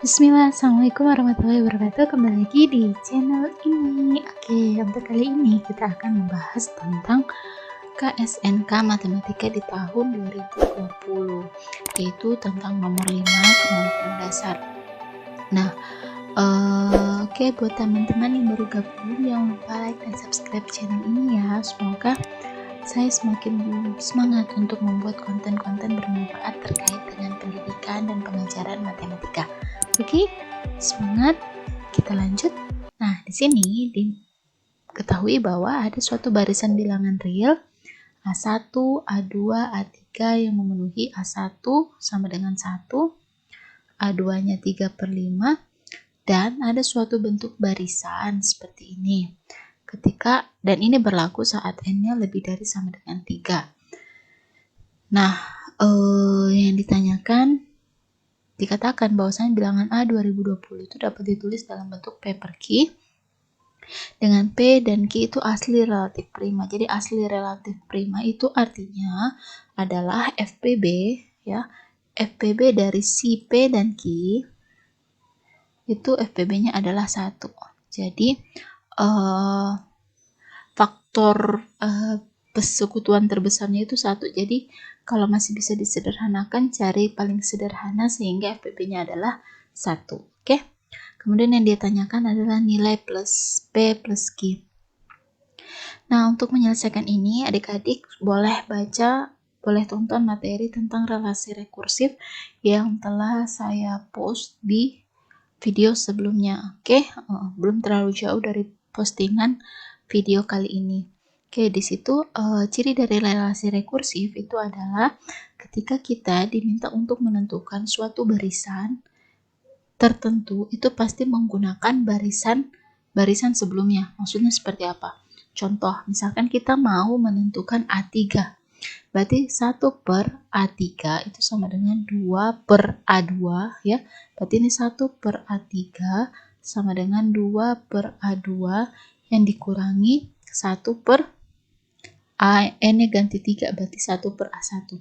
Bismillah, Assalamualaikum warahmatullahi wabarakatuh. Kembali lagi di channel ini. Oke, untuk kali ini kita akan membahas tentang KSNK Matematika di tahun 2020, yaitu tentang nomor 5 kemampuan dasar. Nah, oke, buat teman-teman yang baru gabung, jangan lupa like dan subscribe channel ini ya. Semoga saya semakin semangat untuk membuat konten-konten bermanfaat terkait dengan pendidikan dan pengajaran matematika. Oke, semangat, kita lanjut. Nah, di sini diketahui bahwa ada suatu barisan bilangan real A1, A2, A3 yang memenuhi A1 sama dengan 1, A2-nya 3/5, dan ada suatu bentuk barisan seperti ini. Dan ini berlaku saat n-nya lebih dari sama dengan 3. Nah, yang dikatakan bahwasanya bilangan A 2020 itu dapat ditulis dalam bentuk P per Q dengan P dan Q itu asli relatif prima. Jadi asli relatif prima itu artinya adalah FPB ya. FPB dari si P dan Q itu FPB-nya adalah 1. Jadi faktor persekutuan terbesarnya itu 1. Jadi kalau masih bisa disederhanakan, cari paling sederhana sehingga FPB-nya adalah 1. Oke. Kemudian yang dia tanyakan adalah nilai plus P plus Q. Nah, untuk menyelesaikan ini, adik-adik boleh tonton materi tentang relasi rekursif yang telah saya post di video sebelumnya. Oke, belum terlalu jauh dari postingan video kali ini. Oke, di situ ciri dari relasi rekursif itu adalah ketika kita diminta untuk menentukan suatu barisan tertentu, itu pasti menggunakan barisan sebelumnya. Maksudnya seperti apa? Contoh, misalkan kita mau menentukan A3. Berarti 1 per A3 itu sama dengan 2 per A2 ya. Berarti ini 1 per A3 sama dengan 2 per A2 yang dikurangi 1 per n-nya ganti 3, berarti 1 per A1.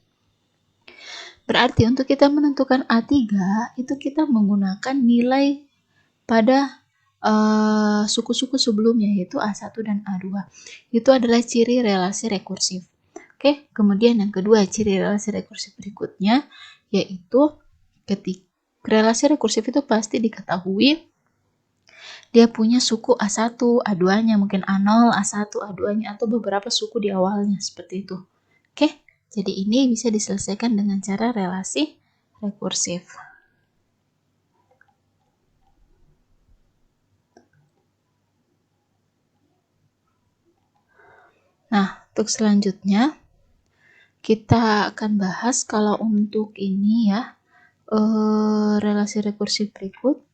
Berarti untuk kita menentukan A3 itu kita menggunakan nilai pada suku-suku sebelumnya, yaitu A1 dan A2. Itu adalah ciri relasi rekursif. Oke, kemudian yang kedua, ciri relasi rekursif berikutnya yaitu ketika relasi rekursif itu pasti diketahui dia punya suku A1, A2-nya, mungkin A0, A1, A2-nya, atau beberapa suku di awalnya, seperti itu. Oke, jadi ini bisa diselesaikan dengan cara relasi rekursif. Nah, untuk selanjutnya, kita akan bahas kalau untuk ini ya, relasi rekursif berikut.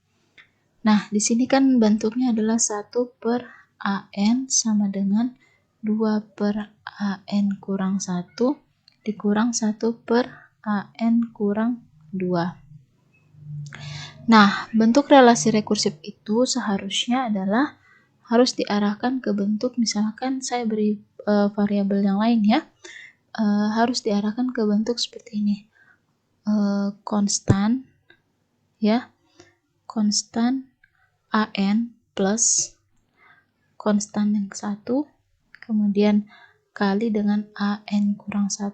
Nah, di sini kan bentuknya adalah 1 per AN sama dengan 2 per AN kurang 1 dikurang 1 per AN kurang 2. Nah, bentuk relasi rekursif itu seharusnya adalah harus diarahkan ke bentuk, misalkan saya beri variabel yang lain ya, harus diarahkan ke bentuk seperti ini. Konstan ya, konstan AN plus konstan yang 1 kemudian kali dengan AN kurang 1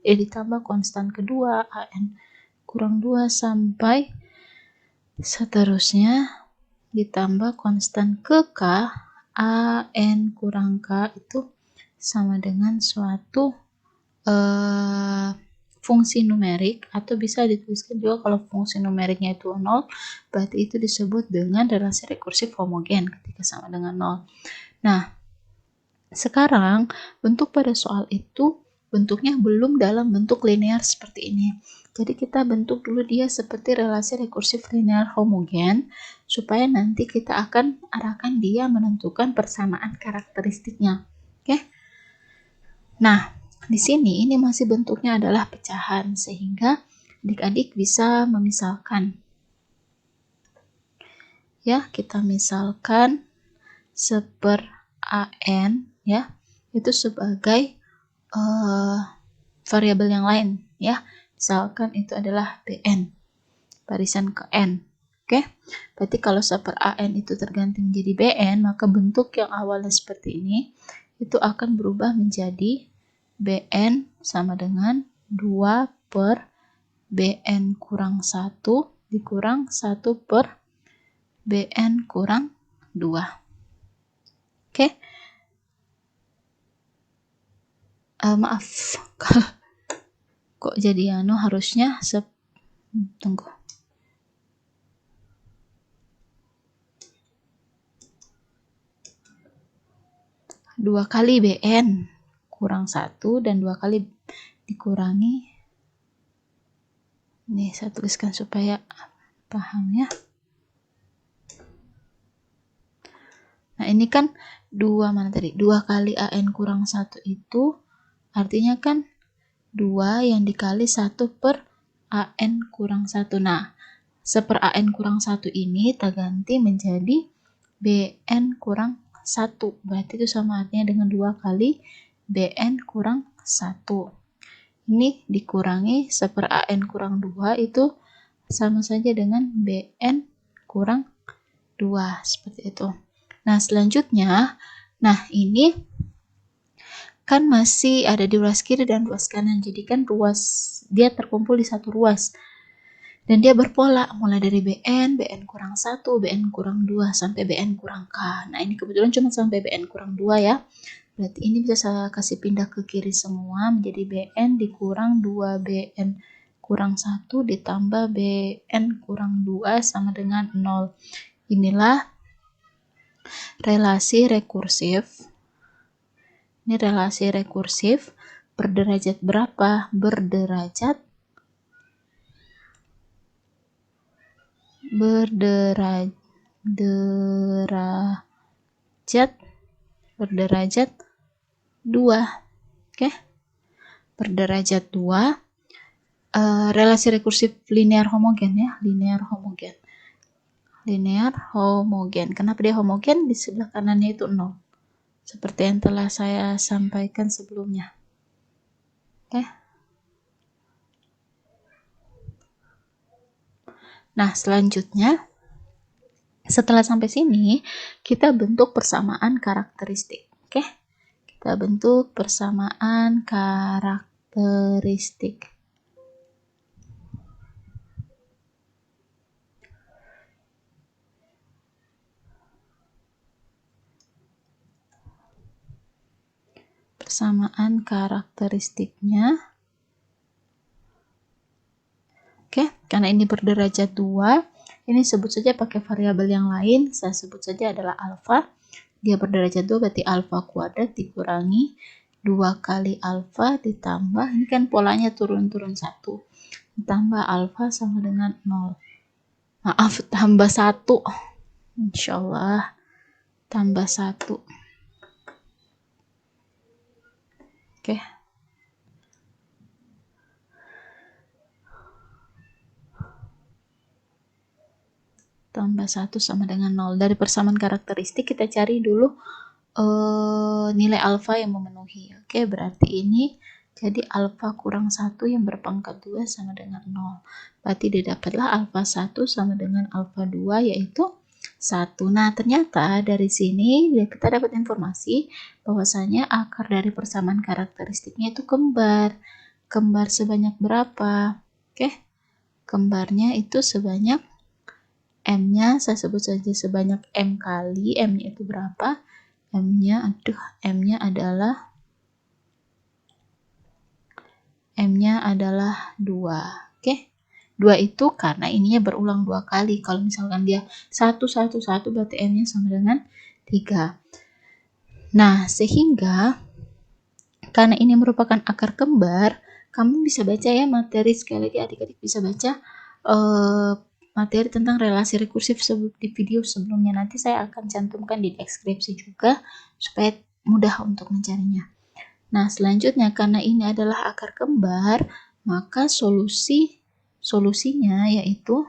ditambah konstan kedua AN kurang 2 sampai seterusnya ditambah konstan ke K AN kurang K itu sama dengan suatu fungsi numerik, atau bisa dituliskan juga kalau fungsi numeriknya itu 0, berarti itu disebut dengan relasi rekursif homogen ketika sama dengan 0. Nah, sekarang bentuk pada soal itu bentuknya belum dalam bentuk linear seperti ini. Jadi kita bentuk dulu dia seperti relasi rekursif linear homogen supaya nanti kita akan arahkan dia menentukan persamaan karakteristiknya. Oke? Nah, di sini ini masih bentuknya adalah pecahan sehingga adik-adik bisa memisalkan. Ya, kita misalkan 1 per AN ya, itu sebagai variabel yang lain ya. Misalkan itu adalah BN, barisan ke N. Oke, berarti kalau 1/an itu terganti menjadi Bn, maka bentuk yang awalnya seperti ini itu akan berubah menjadi Bn sama dengan 2 per Bn kurang 1 dikurang 1 per Bn kurang 2. Oke. Maaf, kok jadi harusnya tunggu. 2 kali Bn kurang 1 dan 2 kali dikurangi. Nih, saya tuliskan supaya paham ya. Nah, ini kan 2 mana tadi? 2 kali An kurang 1 itu artinya kan 2 yang dikali 1 per An kurang 1. Nah, 1/An kurang 1 ini kita ganti menjadi Bn kurang 1. Berarti itu sama artinya dengan 2 kali Bn kurang 1. Ini dikurangi 1/An kurang 2 itu sama saja dengan Bn kurang 2. Seperti itu. Nah, selanjutnya, ini kan masih ada di ruas kiri dan ruas kanan. Jadi kan dia terkumpul di satu ruas. Dan dia berpola mulai dari Bn kurang 1, Bn kurang 2, sampai Bn kurang K. Nah, ini kebetulan cuma sampai Bn kurang 2 ya. Berarti ini bisa saya kasih pindah ke kiri semua menjadi Bn dikurang 2 Bn kurang 1 ditambah Bn kurang 2 sama dengan 0. Inilah relasi rekursif. Ini relasi rekursif berderajat berapa? Berderajat berderajat 2. Oke. Berderajat 2. Relasi rekursif linear homogen ya, linear homogen. Kenapa dia homogen? Di sebelah kanannya itu 0. Seperti yang telah saya sampaikan sebelumnya. Oke. Nah, selanjutnya setelah sampai sini, kita bentuk persamaan karakteristik. Oke? Kita bentuk persamaan karakteristik. Persamaan karakteristiknya. Oke, karena ini berderajat 2, ini sebut saja pakai variabel yang lain, saya sebut saja adalah alfa. Dia berderajat 2 berarti alfa kuadrat dikurangi 2 kali alfa ditambah, ini kan polanya turun-turun 1, ditambah alfa sama dengan 0. Maaf, tambah 1. Insyaallah tambah 1. Oke. Tambah 1 sama dengan 0. Dari persamaan karakteristik kita cari dulu nilai alfa yang memenuhi. Oke, berarti ini jadi alfa kurang 1 yang berpangkat 2 sama dengan 0. Berarti didapatlah alfa 1 sama dengan alfa 2 yaitu 1. Nah, ternyata dari sini kita dapat informasi bahwasanya akar dari persamaan karakteristiknya itu kembar. Kembar sebanyak berapa? Oke. Kembarnya itu sebanyak M-nya, saya sebut saja sebanyak M kali. M-nya itu berapa? M-nya adalah 2. Oke. 2 itu karena ininya berulang 2 kali. Kalau misalkan dia 1, 1, 1 berarti M-nya sama dengan 3. Nah, sehingga karena ini merupakan akar kembar, kamu bisa baca ya materi, sekali lagi adik-adik bisa baca materi tentang relasi rekursif di video sebelumnya. Nanti saya akan cantumkan di deskripsi juga supaya mudah untuk mencarinya. Nah, selanjutnya karena ini adalah akar kembar, maka solusinya yaitu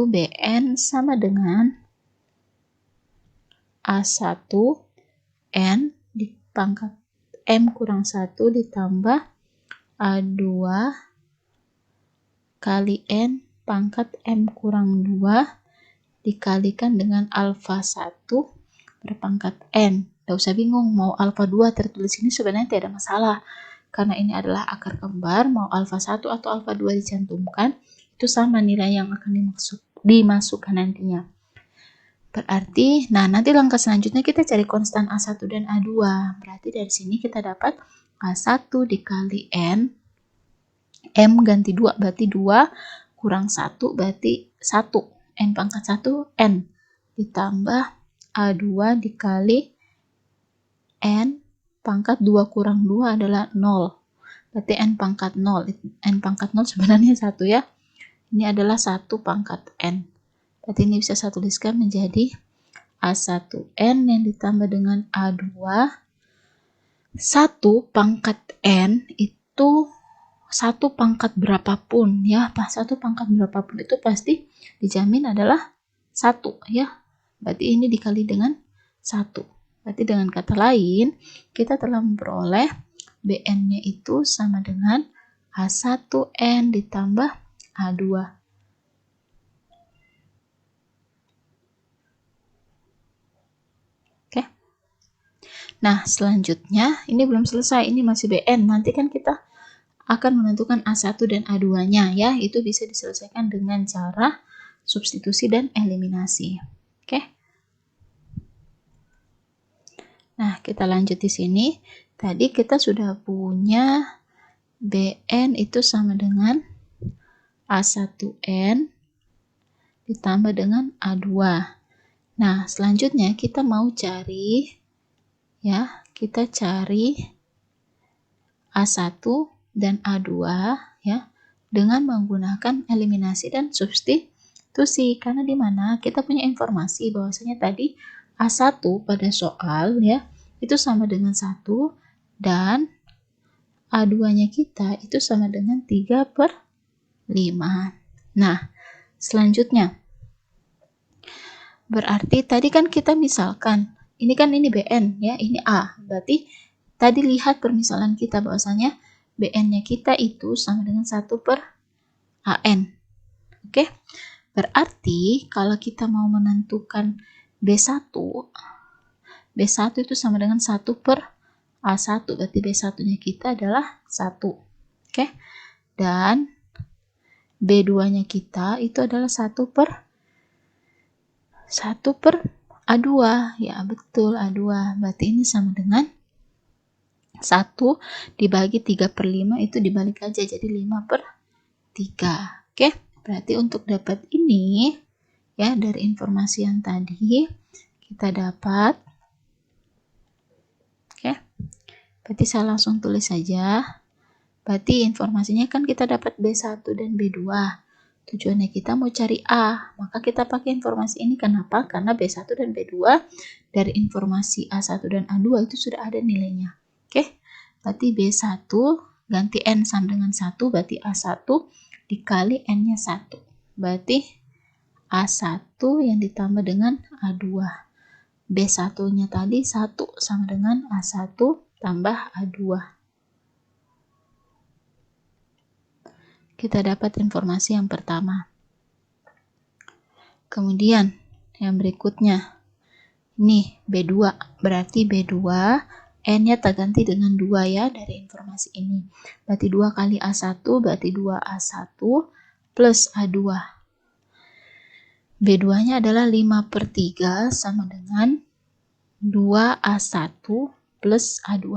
Bn sama dengan A1 N dipangkat M kurang 1 ditambah A2 kali N pangkat M kurang 2 dikalikan dengan alfa 1 berpangkat N. Tidak usah bingung, mau alfa 2 tertulis ini sebenarnya tidak ada masalah. Karena ini adalah akar kembar, mau alfa 1 atau alfa 2 dicantumkan, itu sama nilai yang akan dimasukkan nantinya. Berarti, nah nanti langkah selanjutnya kita cari konstan A1 dan A2. Berarti dari sini kita dapat A1 dikali N, M ganti 2 berarti 2, kurang 1 berarti 1, N pangkat 1, N. Ditambah A2 dikali N pangkat 2 kurang 2 adalah 0. Berarti N pangkat 0. N pangkat 0 sebenarnya 1 ya. Ini adalah 1 pangkat N. Berarti ini bisa saya tuliskan menjadi A1N yang ditambah dengan A2. 1 pangkat N itu 1 pangkat berapapun ya. 1 pangkat berapapun itu pasti dijamin adalah 1 ya. Berarti ini dikali dengan 1. Berarti dengan kata lain, kita telah memperoleh BN-nya itu sama dengan A1N ditambah A2. Nah, selanjutnya ini belum selesai, ini masih BN. Nanti kan kita akan menentukan A1 dan A2-nya ya. Itu bisa diselesaikan dengan cara substitusi dan eliminasi. Oke. Nah, kita lanjut di sini. Tadi kita sudah punya BN itu sama dengan A1N ditambah dengan A2. Nah, selanjutnya kita mau cari ya, kita cari A1 dan A2 ya dengan menggunakan eliminasi dan substitusi. Karena di mana kita punya informasi bahwasanya tadi A1 pada soal ya itu sama dengan 1 dan A2-nya kita itu sama dengan 3/5. Nah, selanjutnya berarti tadi kan kita misalkan ini kan ini BN ya, ini A. Berarti tadi lihat permisalan kita bahwasanya BN-nya kita itu sama dengan 1/AN. Oke. Berarti kalau kita mau menentukan B1 itu sama dengan 1/A1. Berarti B1-nya kita adalah 1. Oke. Dan B2-nya kita itu adalah 1/A2 ya, betul A2. Berarti ini sama dengan 1 dibagi 3/5 itu dibalik aja jadi 5/3. Oke, berarti untuk dapat ini ya dari informasi yang tadi kita dapat, oke, berarti saya langsung tulis saja. Berarti informasinya kan kita dapat B1 dan B2. Tujuannya kita mau cari A, maka kita pakai informasi ini. Kenapa? Karena B1 dan B2 dari informasi A1 dan A2 itu sudah ada nilainya. Oke, berarti B1 ganti N sama dengan 1, berarti A1 dikali N-nya 1. Berarti A1 yang ditambah dengan A2. B1-nya tadi 1 sama dengan A1 tambah A2. Kita dapat informasi yang pertama. Kemudian yang berikutnya, ini B2, berarti B2 N-nya terganti dengan 2 ya dari informasi ini. Berarti 2 kali A1 berarti 2A1 plus A2. B2-nya adalah 5/3 sama dengan 2A1 plus A2.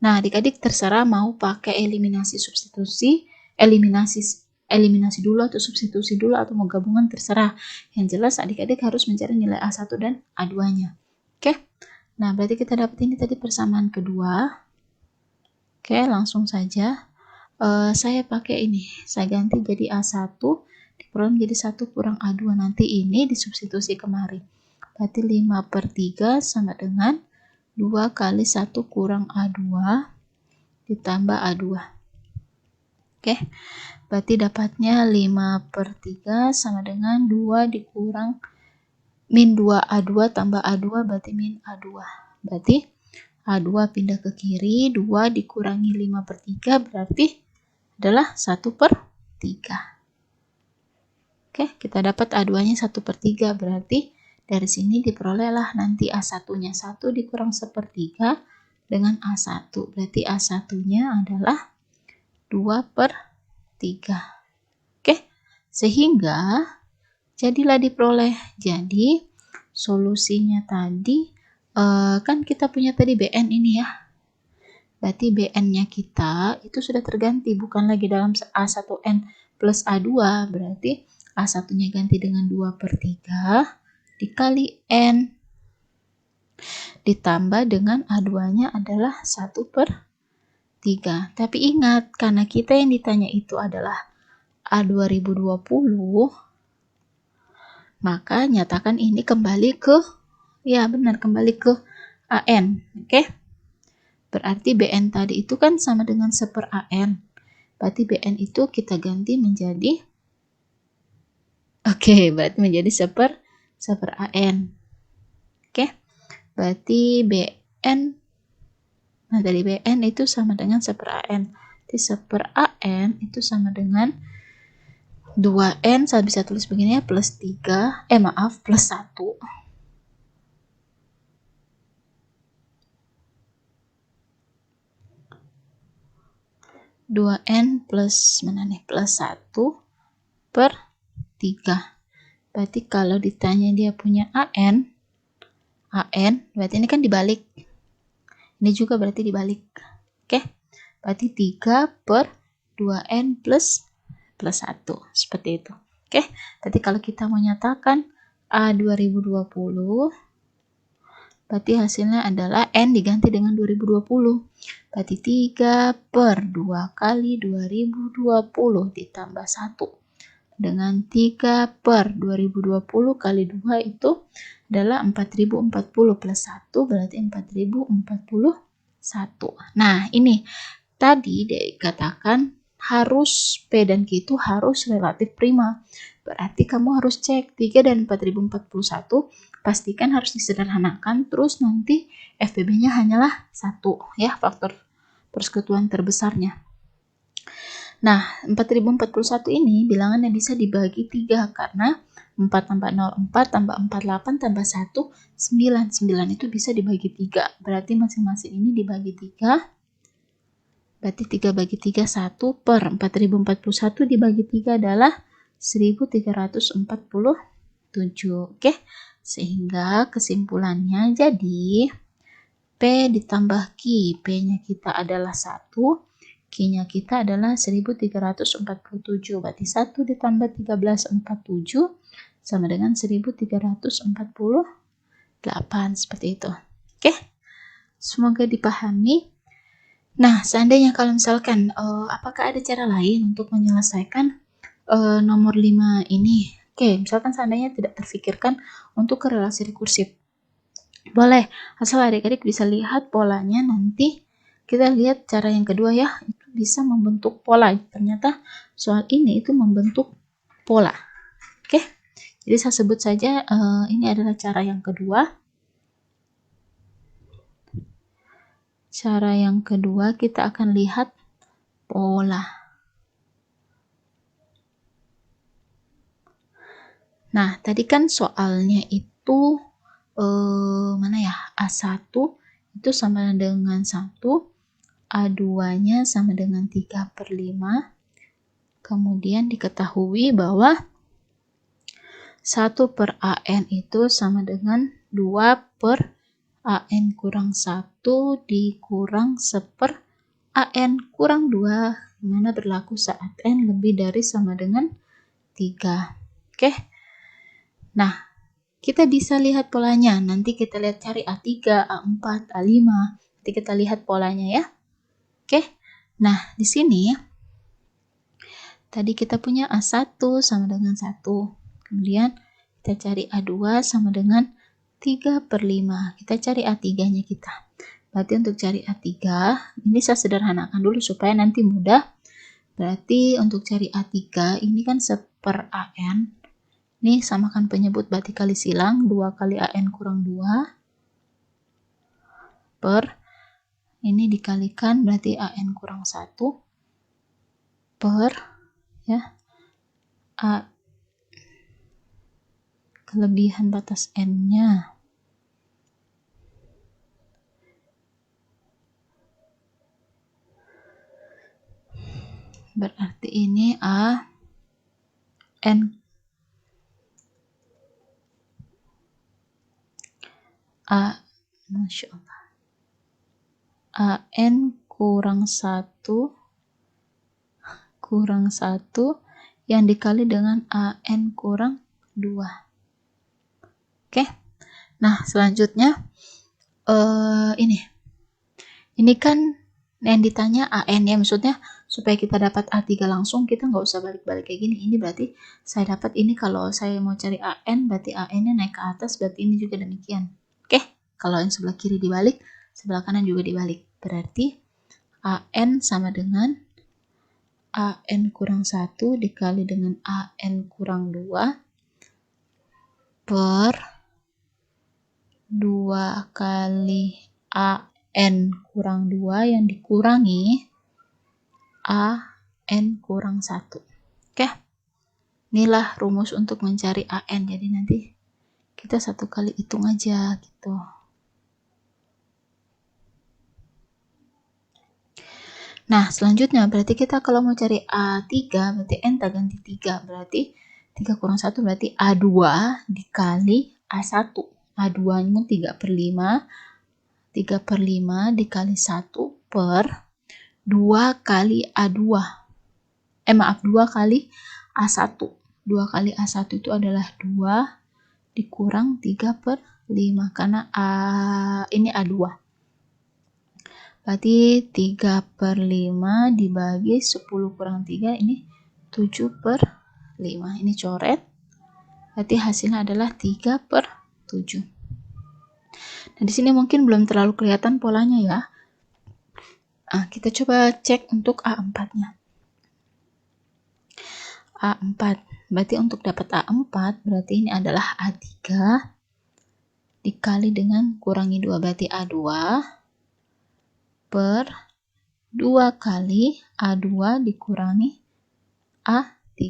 Nah, adik-adik terserah mau pakai eliminasi substitusi, eliminasi dulu atau substitusi dulu atau mau gabungan terserah. Yang jelas adik-adik harus mencari nilai A1 dan A2-nya. Oke. Nah, berarti kita dapat ini tadi persamaan kedua. Oke, langsung saja. Saya pakai ini. Saya ganti jadi A1 diperoleh menjadi 1 kurang A2. Nanti ini disubstitusi kemari. Berarti 5/3 sama dengan 2 kali 1 kurang A2 ditambah A2. Oke, berarti dapatnya 5/3 sama dengan 2 dikurang min 2A2 tambah A2 berarti min A2. Berarti A2 pindah ke kiri, 2 dikurangi 5/3 berarti adalah 1/3. Oke, kita dapat A2-nya 1/3, berarti dari sini diperolehlah nanti A1-nya 1 dikurang 1/3 dengan A1. Berarti A1-nya adalah 2/3. Oke, sehingga jadilah diperoleh. Jadi solusinya tadi kan kita punya tadi BN ini ya. Berarti BN-nya kita itu sudah terganti, bukan lagi dalam A1N plus A2, berarti A1-nya ganti dengan 2/3 dikali N ditambah dengan A2-nya adalah 1/3. Tapi ingat, karena kita yang ditanya itu adalah A2020, maka nyatakan ini kembali ke, ya benar, kembali ke AN. Oke? Berarti BN tadi itu kan sama dengan 1/AN. Berarti BN itu kita ganti menjadi, berarti menjadi 1/AN. Oke, berarti BN, nah dari BN itu sama dengan 1/AN. Jadi 1/AN itu sama dengan 2N, saya bisa tulis begini ya, plus 3, plus 1. Plus 1/3. Berarti kalau ditanya dia punya AN, berarti ini kan dibalik. Ini juga berarti dibalik. Oke, berarti 3/2N plus 1. Seperti itu. Oke, berarti kalau kita mau nyatakan A2020, berarti hasilnya adalah N diganti dengan 2020. Berarti 3/2 kali 2020 ditambah 1. Dengan 3/2020 kali 2 itu adalah 4040 plus 1, berarti 4041. Nah, ini tadi dikatakan harus P dan Q itu harus relatif prima. Berarti kamu harus cek 3 dan 4041, pastikan harus disederhanakan, terus nanti FPB-nya hanyalah 1 ya, faktor persekutuan terbesarnya. Nah, 4041 ini bilangannya bisa dibagi 3 karena 4 tambah 0, 4 tambah 4, 8 tambah 1, 9. 9 itu bisa dibagi 3. Berarti masing-masing ini dibagi 3. Berarti 3 bagi 3, 1 per 4041 dibagi 3 adalah 1347. Oke, sehingga kesimpulannya jadi P ditambah Q. P-nya kita adalah 1. Q-nya kita adalah 1347. Berarti 1 ditambah 1347 sama dengan 1348. Seperti itu. Oke? Semoga dipahami. Nah, seandainya kalau misalkan, apakah ada cara lain untuk menyelesaikan nomor 5 ini? Oke, misalkan seandainya tidak terfikirkan untuk korelasi rekursif. Boleh, asal adik-adik bisa lihat polanya nanti. Kita lihat cara yang kedua ya, itu bisa membentuk pola. Ternyata soal ini itu membentuk pola. Oke, jadi saya sebut saja ini adalah cara yang kedua. Cara yang kedua kita akan lihat pola. Nah, tadi kan soalnya itu mana ya? A1 itu sama dengan 1, A2-nya sama dengan 3/5. Kemudian diketahui bahwa 1/AN itu sama dengan 2/AN kurang 1 dikurang 1/AN kurang 2, dimana berlaku saat N lebih dari sama dengan 3. Oke. Nah, kita bisa lihat polanya. Nanti kita lihat cari A3, A4, A5. Nanti kita lihat polanya ya. Oke. Nah, di sini tadi kita punya A1 sama dengan 1. Kemudian kita cari A2 sama dengan 3/5. Kita cari A3-nya kita. Berarti untuk cari A3, ini saya sederhanakan dulu supaya nanti mudah. Berarti untuk cari A3, ini kan 1/AN. Ini samakan penyebut, berarti kali silang, 2 kali AN kurang 2 per, ini dikalikan, berarti AN kurang 1 per, ya, kelebihan batas N-nya. Berarti ini Masya Allah. AN kurang 1 yang dikali dengan AN kurang 2. Oke. Nah, selanjutnya ini kan yang ditanya AN ya, maksudnya supaya kita dapat A3 langsung kita nggak usah balik-balik kayak gini. Ini berarti saya dapat ini, kalau saya mau cari AN berarti AN-nya naik ke atas, berarti ini juga demikian. Oke, kalau yang sebelah kiri dibalik, sebelah kanan juga dibalik. Berarti AN sama dengan AN kurang 1 dikali dengan AN kurang 2 per 2 kali AN kurang 2 yang dikurangi AN kurang 1. Oke, inilah rumus untuk mencari AN. Jadi nanti kita satu kali hitung aja gitu. Nah, selanjutnya berarti kita kalau mau cari A3 berarti N tak ganti 3. Berarti 3 kurang 1 berarti A2 dikali A1. A2-nya 3 per 5. 3 per 5 dikali 1 per 2 kali A2. Maaf, 2 kali A1. 2 kali A1 itu adalah 2 dikurang 3 per 5. Karena ini A2. Berarti 3 per 5 dibagi 10 kurang 3, ini 7 per 5. Ini coret. Berarti hasilnya adalah 3 per 7. Nah, di sini mungkin belum terlalu kelihatan polanya ya. Nah, kita coba cek untuk A4-nya. A4. Berarti untuk dapat A4, berarti ini adalah A3 dikali dengan kurangi 2. Berarti A2 per 2 kali A2 dikurangi A3.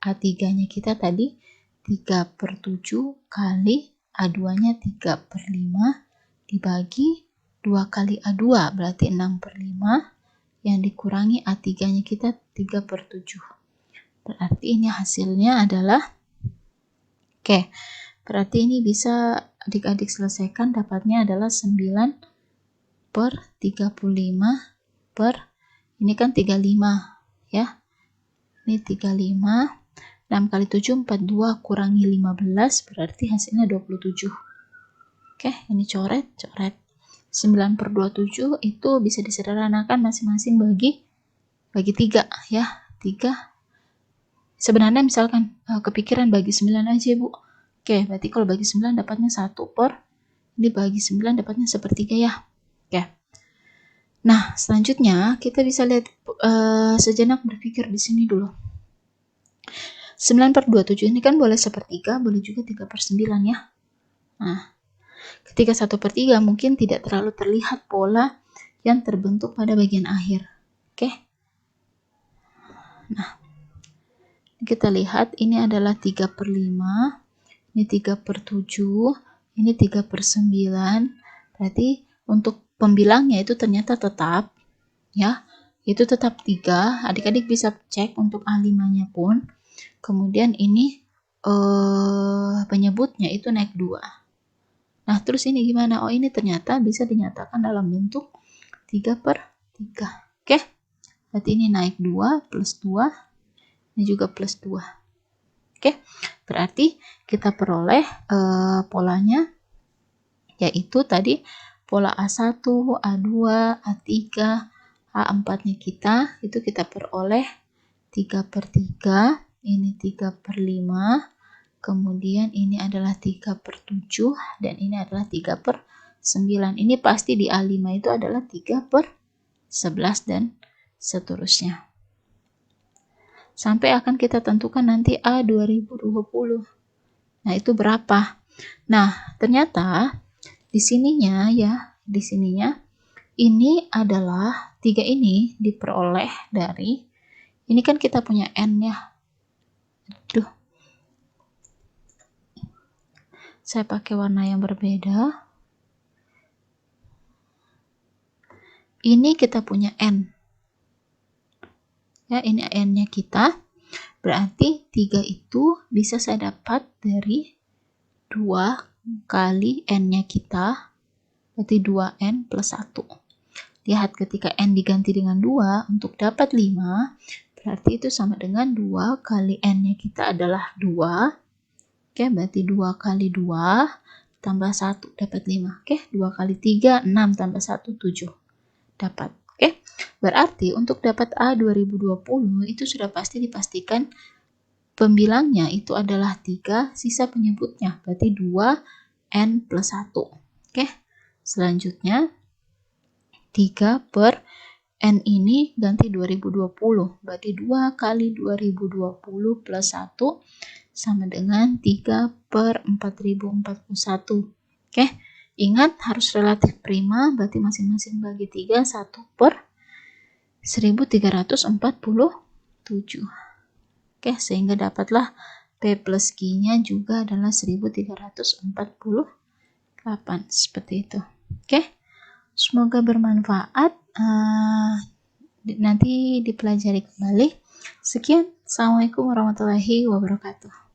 A3-nya kita tadi 3 per 7 kali A2-nya 3 per 5 dibagi 2 kali A2 berarti 6 per 5 yang dikurangi A3-nya kita 3 per 7. Berarti ini hasilnya adalah berarti ini bisa adik-adik selesaikan, dapatnya adalah 9 per 35 per, ini kan 35 ya, ini 35, 6 kali 7 42 kurangi 15 berarti hasilnya 27. Oke, ini coret 9 per 27 itu bisa disederhanakan masing-masing bagi 3 ya. 3 sebenarnya misalkan kepikiran bagi 9 aja Bu. Oke, berarti kalau bagi 9 dapatnya 1 per, ini bagi 9 dapatnya 1/3 ya. Oke. Nah, selanjutnya kita bisa lihat sejenak berpikir di sini dulu. 9 per 27 ini kan boleh 1/3, boleh juga 3 per 9 ya. Nah, ketika 1 per 3 mungkin tidak terlalu terlihat pola yang terbentuk pada bagian akhir. Oke. Nah, kita lihat ini adalah 3 per 5, ini 3 per 7, ini 3 per 9. Berarti untuk pembilangnya itu ternyata tetap ya, itu tetap 3. Adik-adik bisa cek untuk A5-nya pun. Kemudian ini penyebutnya itu naik 2. Nah, terus ini gimana? Oh, ini ternyata bisa dinyatakan dalam bentuk 3 per 3. Oke? Berarti ini naik 2 plus 2, ini juga plus 2. Oke? Berarti kita peroleh polanya, yaitu tadi pola A1, A2, A3, A4-nya kita, itu kita peroleh 3 per 3, ini 3 per 5, kemudian ini adalah 3 per 7, dan ini adalah 3 per 9. Ini pasti di A5 itu adalah 3 per 11 dan seterusnya. Sampai akan kita tentukan nanti A2020. Nah, itu berapa? Nah, ternyata di sininya ini adalah 3 ini diperoleh dari, ini kan kita punya N ya. Saya pakai warna yang berbeda. Ini kita punya N. Ya, ini N-nya kita. Berarti 3 itu bisa saya dapat dari 2 kali N-nya kita. Berarti 2N plus 1. Lihat ketika N diganti dengan 2 untuk dapat 5. Berarti itu sama dengan 2 kali N-nya kita adalah 2. Oke, berarti 2 kali 2 tambah 1 dapat 5. Oke, 2 kali 3, 6 tambah 1, 7. Dapat. Oke, berarti untuk dapat A 2020 itu sudah pasti dipastikan pembilangnya itu adalah 3, sisa penyebutnya. Berarti 2N plus 1. Oke, selanjutnya 3 per N ini ganti 2020. Berarti 2 kali 2020 plus 1 sama dengan 3 per 4041. Oke, ingat harus relatif prima, berarti masing-masing bagi 3, 1 per 1347. Oke, sehingga dapatlah P plus Q-nya juga adalah 1348. Seperti itu. Oke, semoga bermanfaat. Nanti dipelajari kembali. Sekian, Assalamualaikum warahmatullahi wabarakatuh.